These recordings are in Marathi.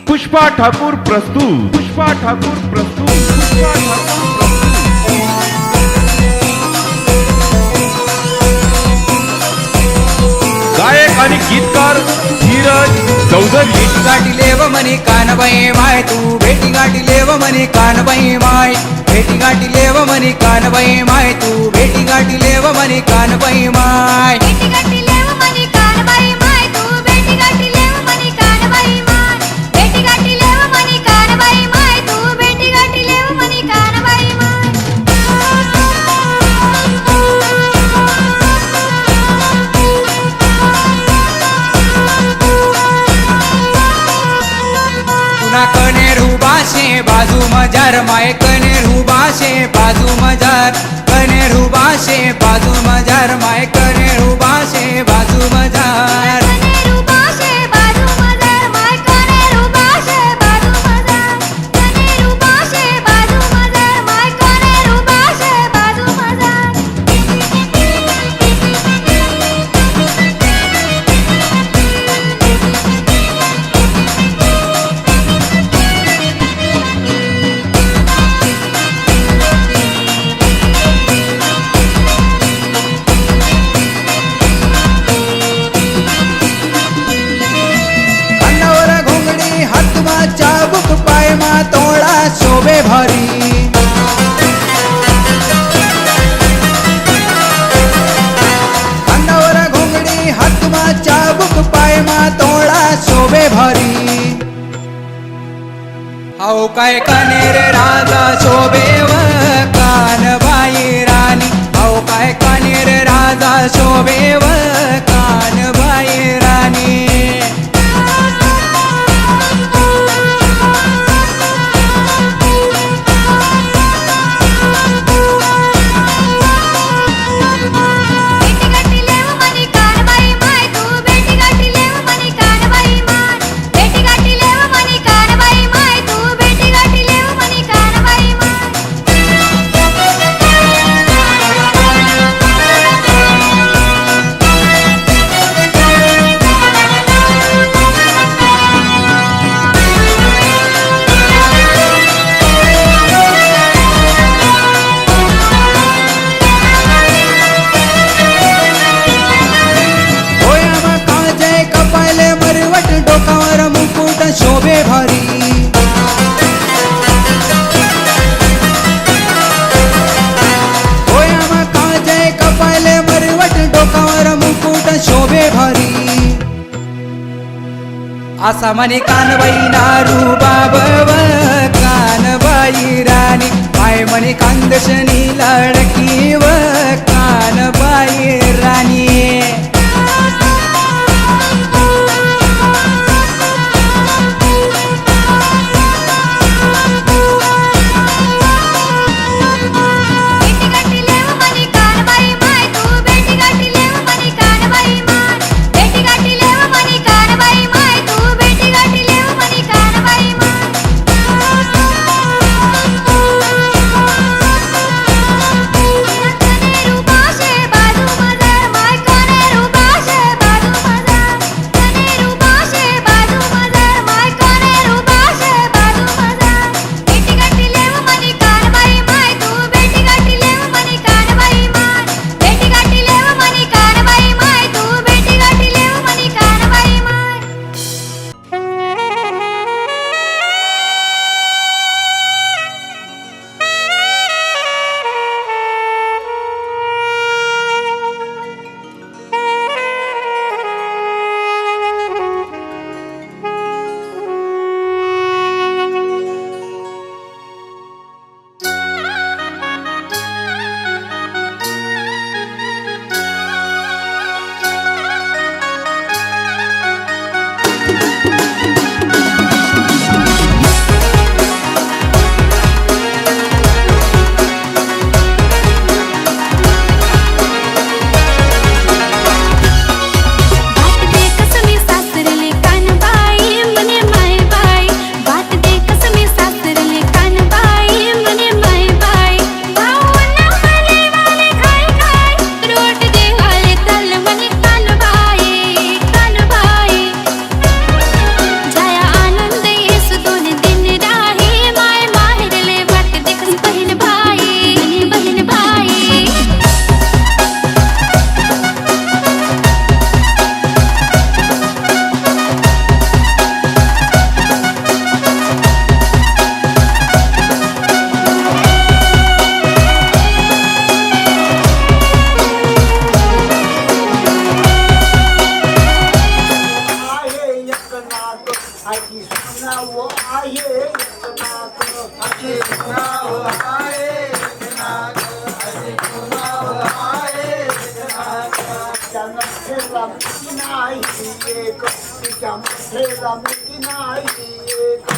पुष्पा ठाकूर प्रस्तुत गायक आणि गीतकार धीरज चौधरी। भेटी गाठी लेव मनी कानबाई माय तू भेटी गाठी लेव मनी कानबाई माय भेटी गाठी लेव मनी कानबाई माय तू भेटी गाठी लेव मनी कानबाई माय भेटी गाठी लेव मनी कानबाई माय तू भेटी गाठी लेव मनी कानबाई माय भेटी गाठी लेव मनी कानबाई माय तू भेटी गाठी लेव मनी कानबाई माय। पुन्हा कनेरू बाशे बाजू मजार माय कनेरू बाशे बाजू मजार कनेरू बाशे बाजू मजार माय कनेरू बाशे बाजू मजार कनेरू बाशे बाजू मजार माय कनेरू बाशे बाजू मजार कनेरू बाशे बाजू मजार माय कनेरू बाशे बाजू मजार। अन्नावर घोंगडी हातमा चाबूक पायमा तोळा शोभे भारी अन्नावर घोंगडी हातमा चाबूक पायमा तोळा शोभे भारी हाव काय कानेर राजा शोभेव कानबाई राणी हाव काय कानेर राजा शोभेव कानबाई राणी। भेटी गाठी लेव मनी कानबाई माय तू भेटी गाठी लेव मनी कानबाई माय भेटी गाठी लेव मनी कानबाई माय तू भेटी गाठी लेव मनी कानबाई माय। डोळ्यामा काजय कपाले मरवट डोकावर मुकुट शोभे भारी डोळ्यामा काजय कपाले मरवट डोकावर मुकुट शोभे भारी असा म्हणे कानबाई नारू बाबव कानबाई राणी पाय म्हणे कांदशनी लाडकी व कानबाई राणी। आजी सुनाव आहे एकनाथ आजी सुनाव आहे एकनाथ आजी सुनाव आहे एकनाथ त्यामध्ये रमती नाही एक त्यामध्ये रमती नाही एक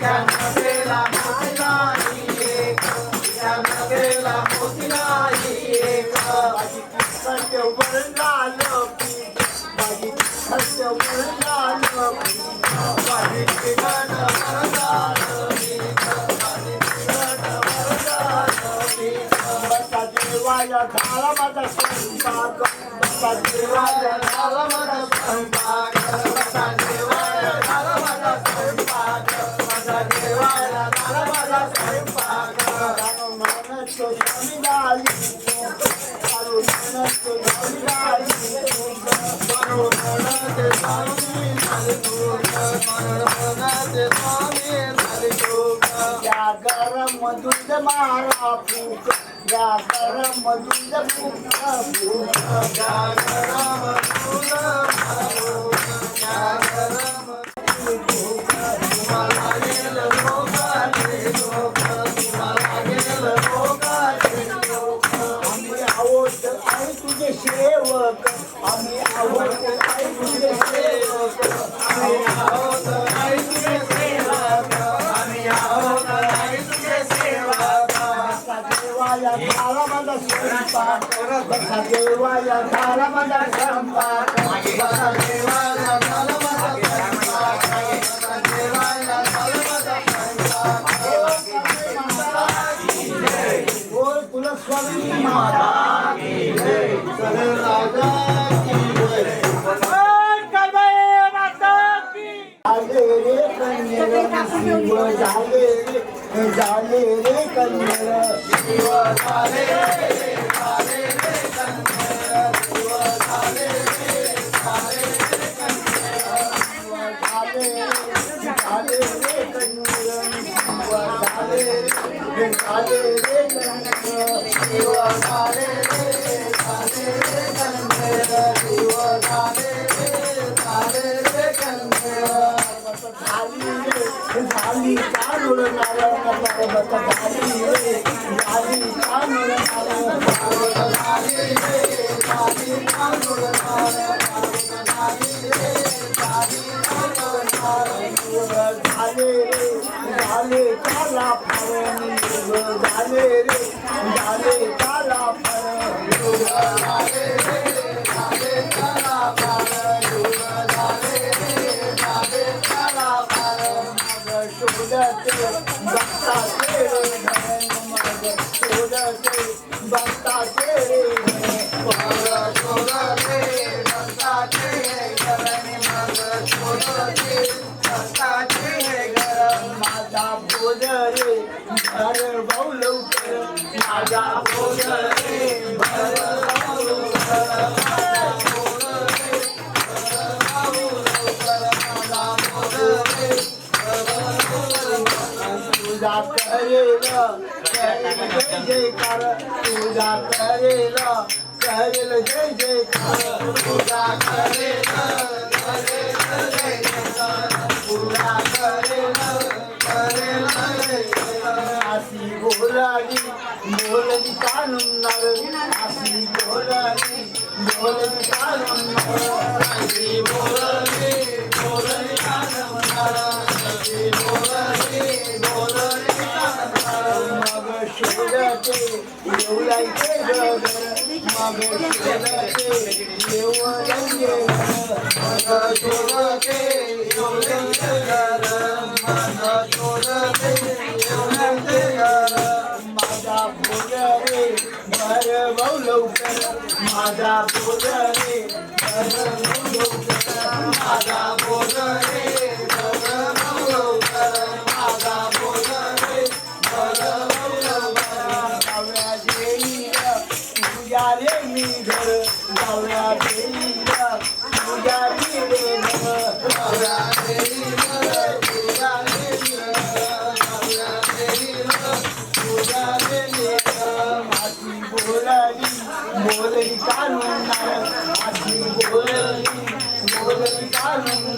त्यामध्ये रमती नाही एक त्यामध्ये रमती नाही एक माझी सत्यवर लाल पीठ माझी सत्यवर लाल पीठ माझी ठिकाण वरदान पीठ माझी ठिकाण वरदान पीठ बसा देवाया झाला माझा स्वयंपाक बसा देवाया झाला माझा स्वयंपाक बसा देवाया झाला माझा स्वयंपाक बसा देवाया झाला माझा स्वयंपाक मनस स्वामी गाली चालू मनस स्वामी गाली चालू मनस स्वामी या गरम दूध मारा फूक या गरम दूध फूक फूक या गरम दूध मारा फूक या गरम फूक तुम्हाला गेल भोगाले लोक तुम्हाला गेल भोगाले लोक आम्ही आहोत आई तुझे सेवक आम्ही आहोत आई तुझे सेवक आम्ही आहोत आई तुझे सेवक आम्ही आहोत आई तुझे सेवक बसा देवाया झाला माझा स्वयंपाक बसा देवाया झाला माझा स्वयंपाक बसा देवाया झाला माझा स्वयंपाक बसा देवाया झाला माझा स्वयंपाक बोल तुला स्वामी माता की जय चल राजा की जय झाले रे कन्यर शिव झाले रे कन्यर शिव झाले रे कन्यर शिव झाले रे कन्यर झाले रे कन्यर शिव झाले रे कन्यर शिव झाले रे कन्यर शिव झाले रे कन्यर झाली चालून नारायण पर्वत झाली रे झाली चालून नारायण पर्वत झाली रे झाली चालून नारायण पर्वत झाली रे झाली चालून नारायण झाले रे झाले चाला फळणी झाले रे झाले चाला फळ झाले रे झाले चाला फळ झाले रे झाले चाला शोधते बघताचे रे धन मग शोधते बघताचे रे शोधते बघताचे धन मग शोधते बघताचे घर माझा बोध रे घर लवकर माझा बोध रे घर तुझा करेला जय जयकार तुझा करेला करेल जय जयकार तुझा करेला जय जयकार तुझा करेला करेल जय जयकार अशी बोलाली बोलली कानुनार अशी बोलाली कानुनार अशी बोलली कानुनार अशी बोलली मग शोधते येऊलायचे घर मग शोधते येऊलायचे मग शोधते येऊलायचे घर मग शोधते येऊलायचे घर माझा बोल रे भर लवकर माझा बोल रे भर लवकर माझा बोल रे भर लवकर माझा बोल रे जाऊया देईला पूजा रे मी घर जाऊया देईला पूजा रे घर जाऊया देईला पूजा रे जाऊया देईला पूजा रे माझी बोलली कानून माझी बोलली कानून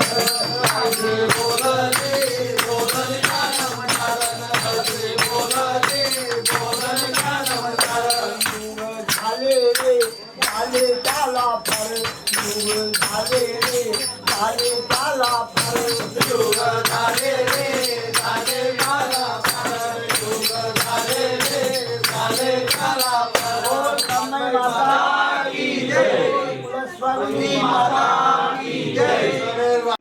माता की जय, कुलस्वामिनी माता की जय. सगळे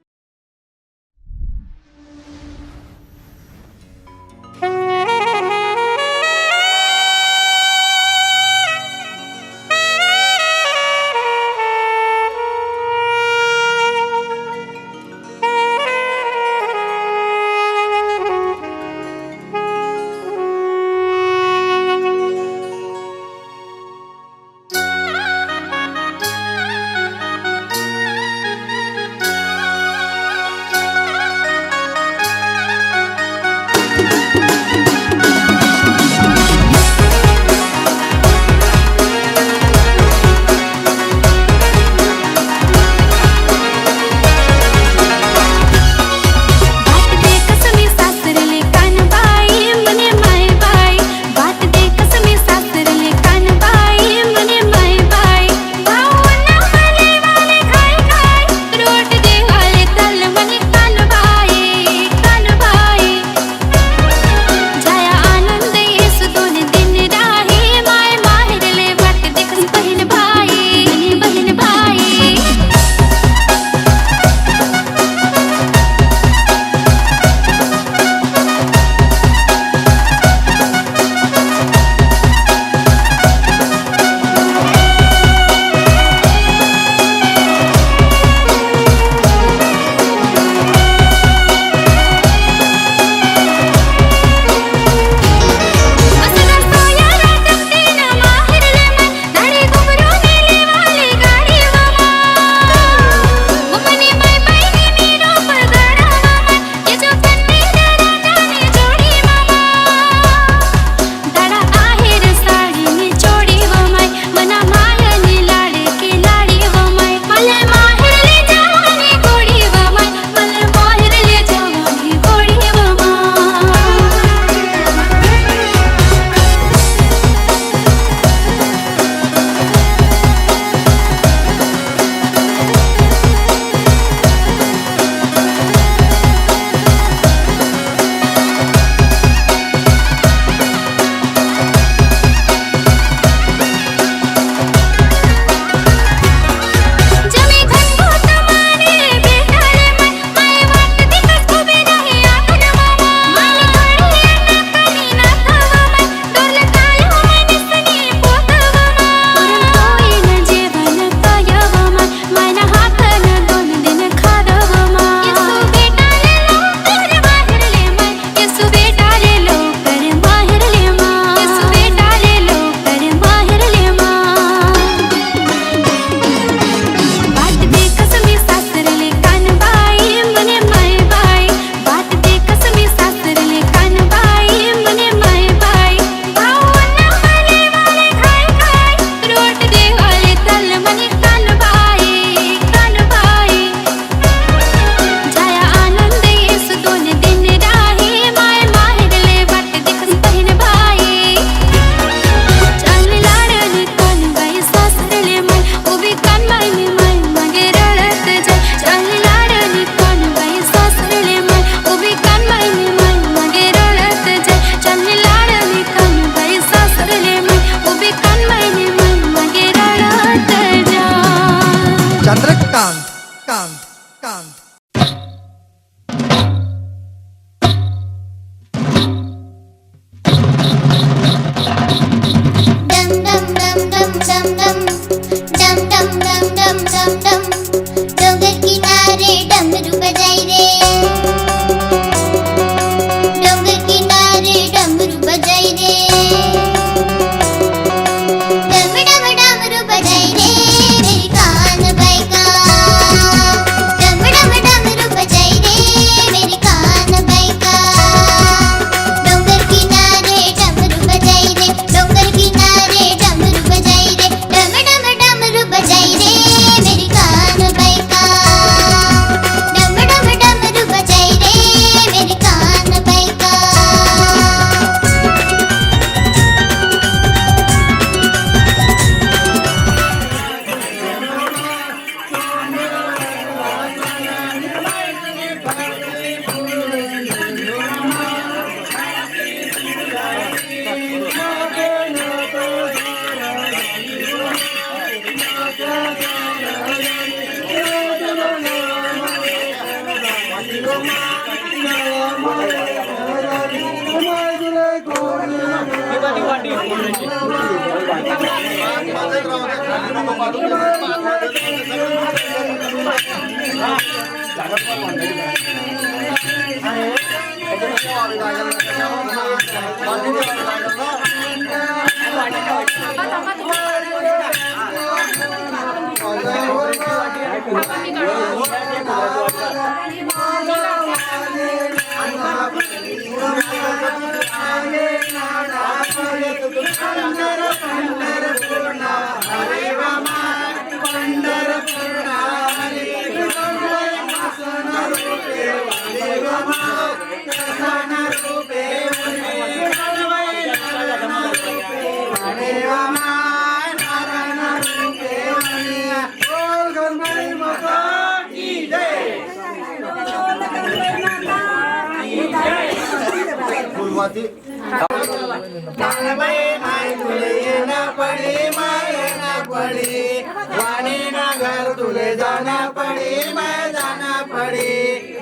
तुले जाना पड़ी मैं जाना पड़ी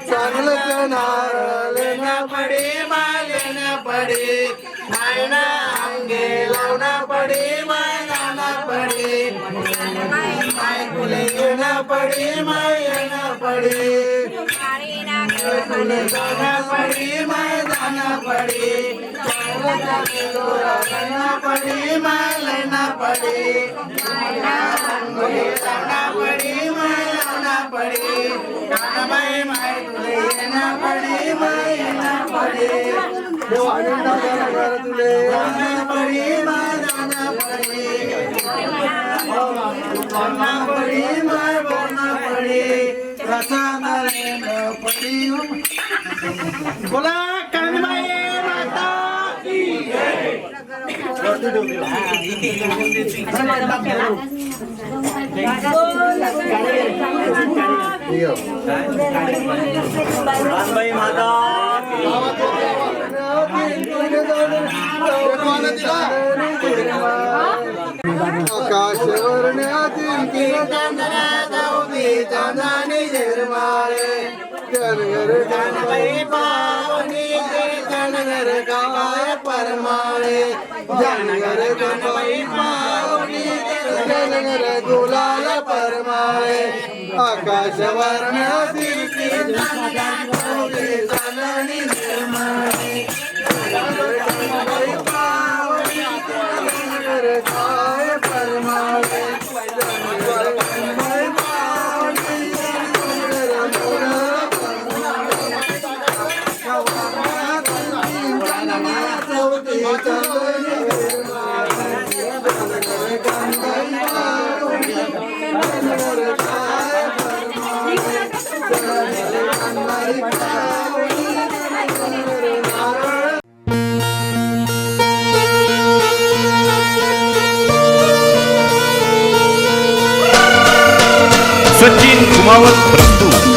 चांगल लेना पड़ी मैं लेना पड़ी मायना अंगे लावना पड़ी मैं जाना पड़ी मैं तुले लेना पड़ी मैं लेना पड़ी तुले जाना पड़ी मैं जाना पड़ी लेना पड़ी मैं लेना पड़ी लावना पड़ी मैं लावना पड़ी गाना बाई माय तुले येना पड़ी मैं येना पड़ी तुले जाना पड़ी मैं जाना पड़ी बोलना पड़ी मैं बोलना पड़ी रसाना लेना पड़ी बोला कानबाई माता की आकाशवर्णातील चंद्रा जाऊदी चांदानी झिरमाळे जनगर जनबाई पावनी जनगर गाय परमाळे जनगर जनबाई पावनी जनगर गुलाल परमाळे आकाशवर्णातील चंद्रा जाऊदी चांदानी झिरमाळे जनबाई पावनी जनगर गाय परमाळे सचिन कुमावत प्रस्तुत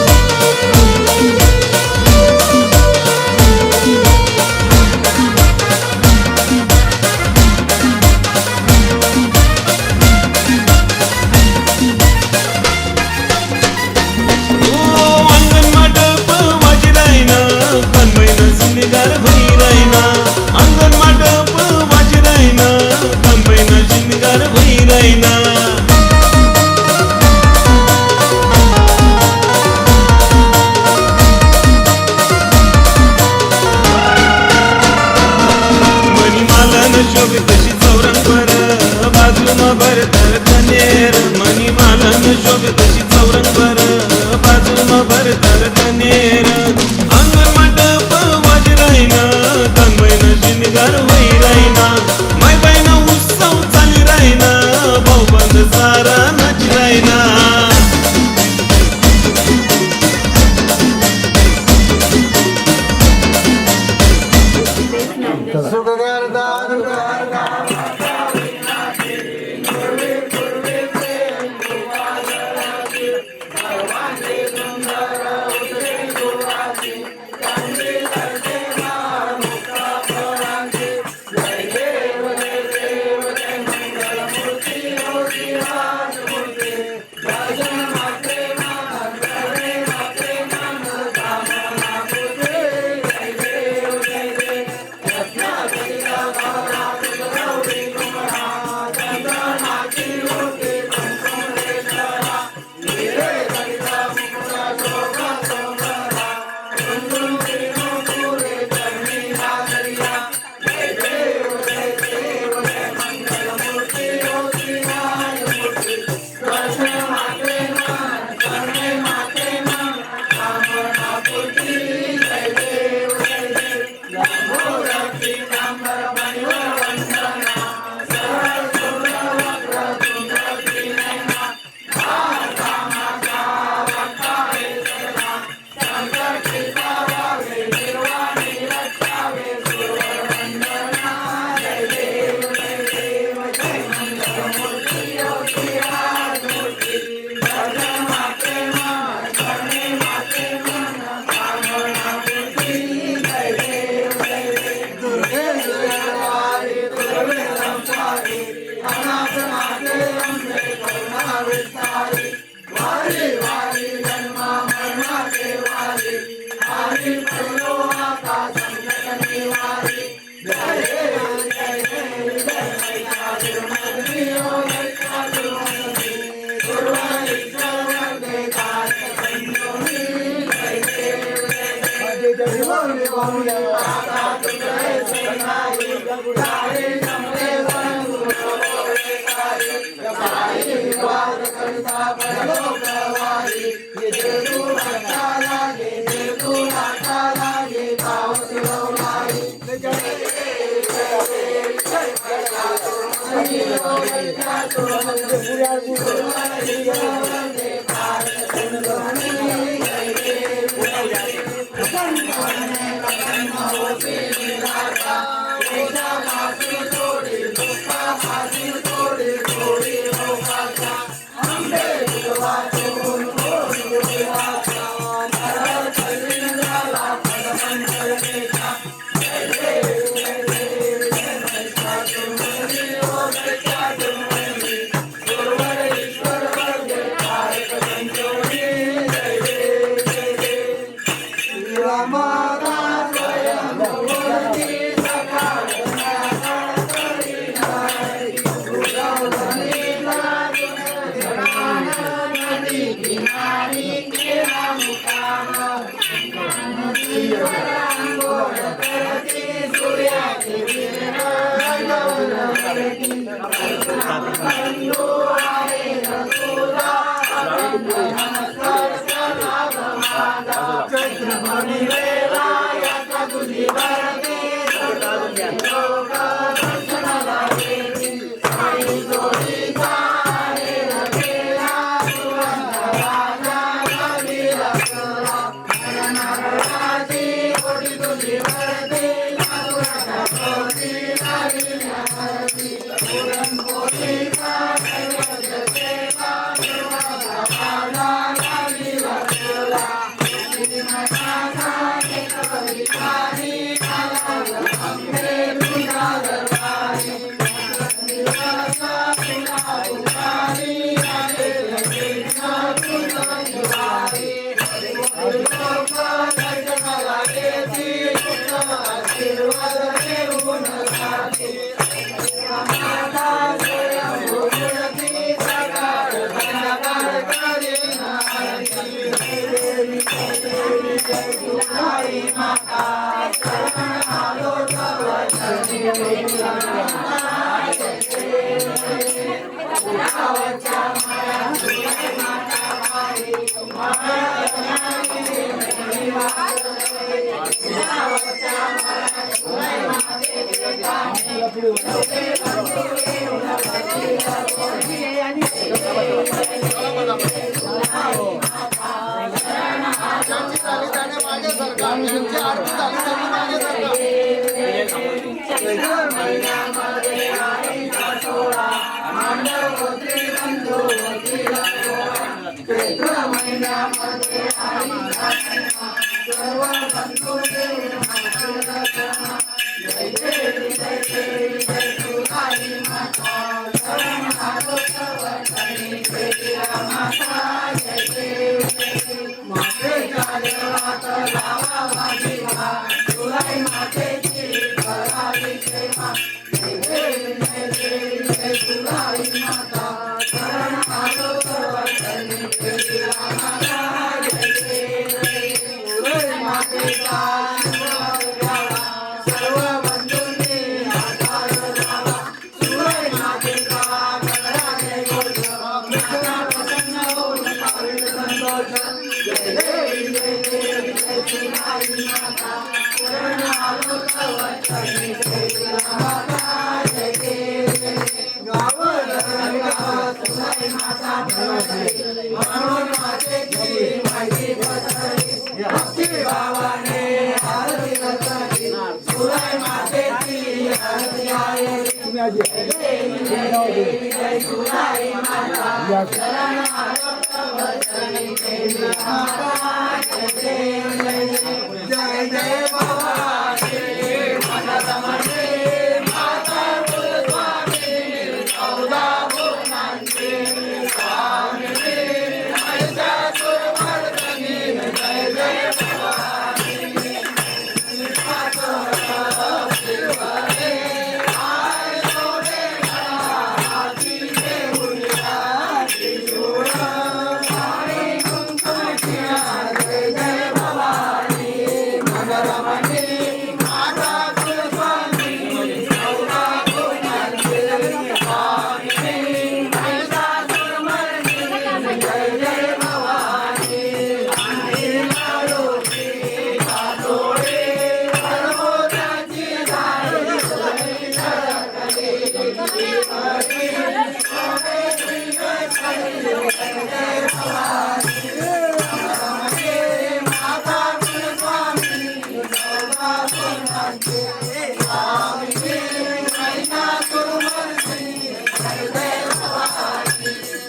भवांचे स्वामिनी महिषासुरमर्दिनी जय भवानी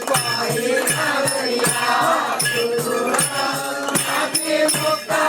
पायी नारया सुरनाथी मुक्ता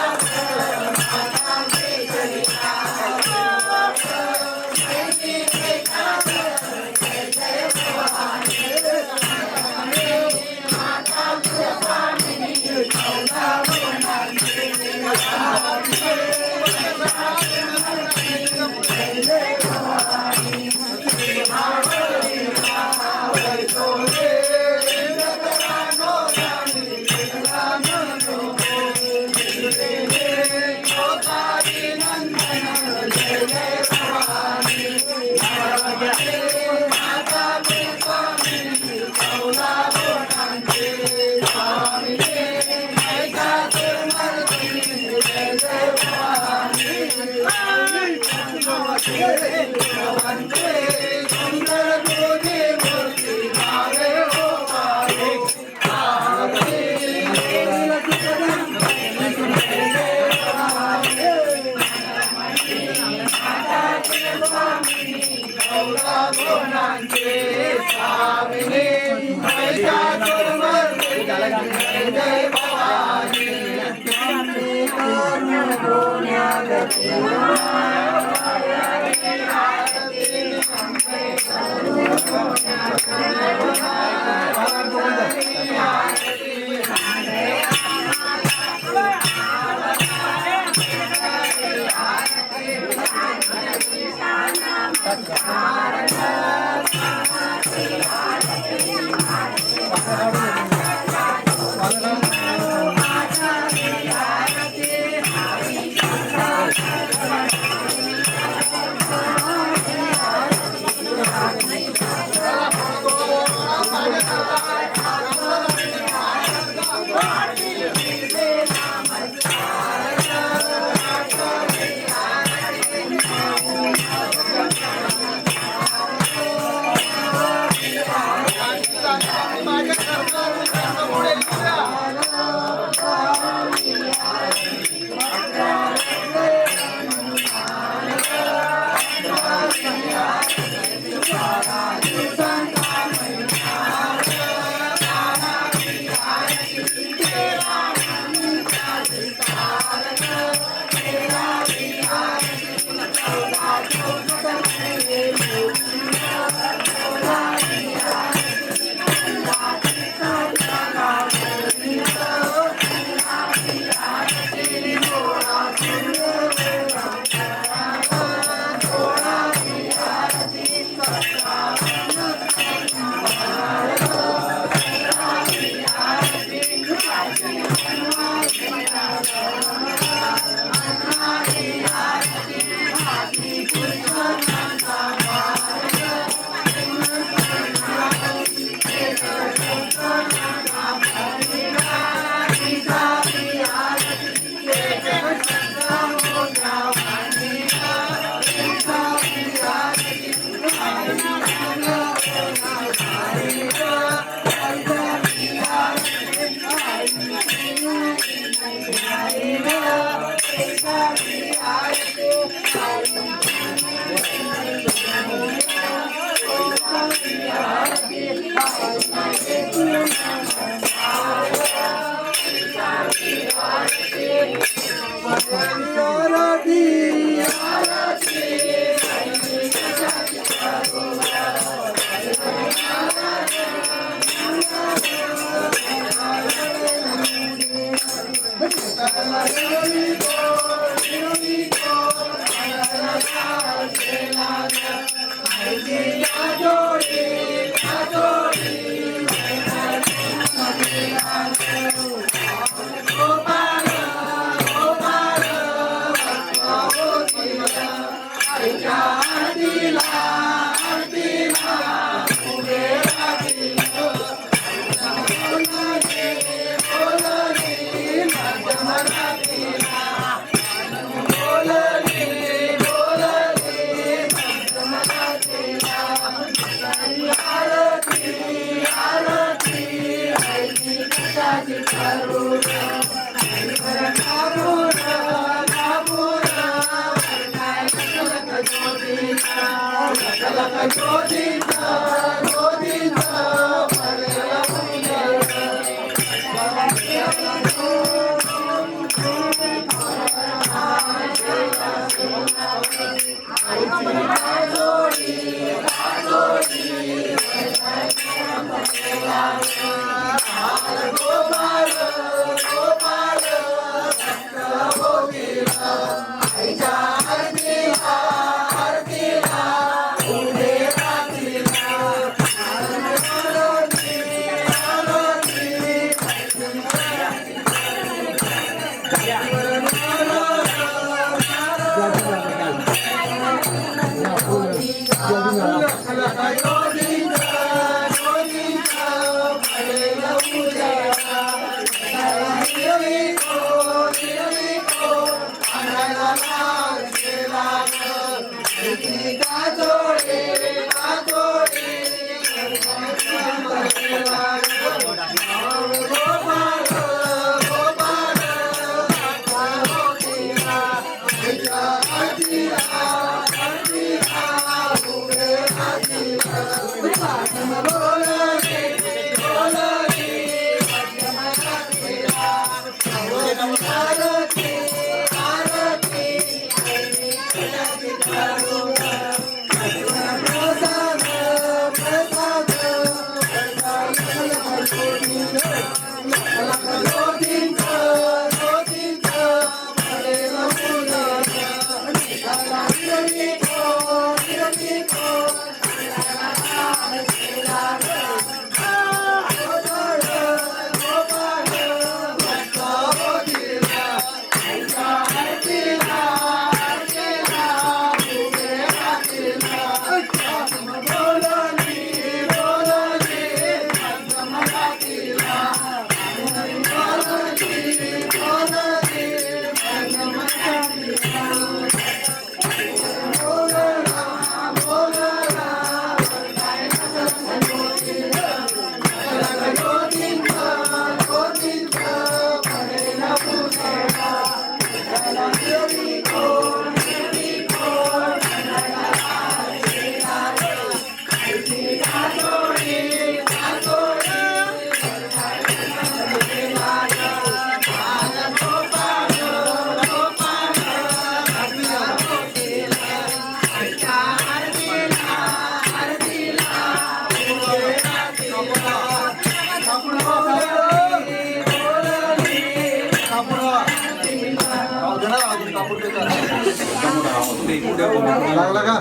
लागला का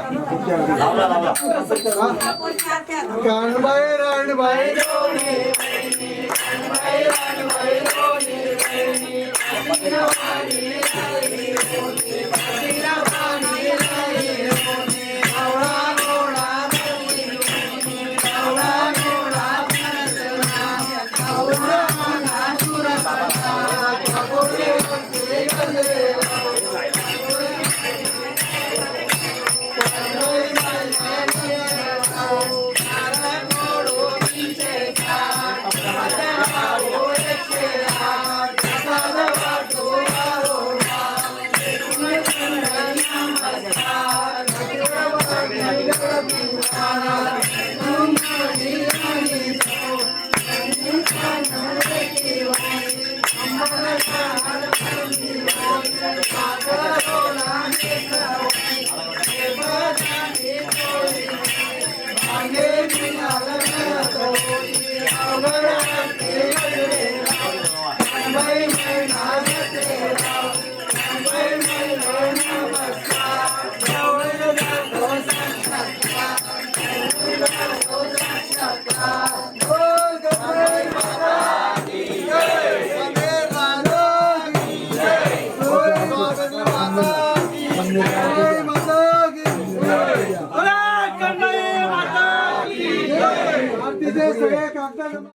कानबाई रानबाई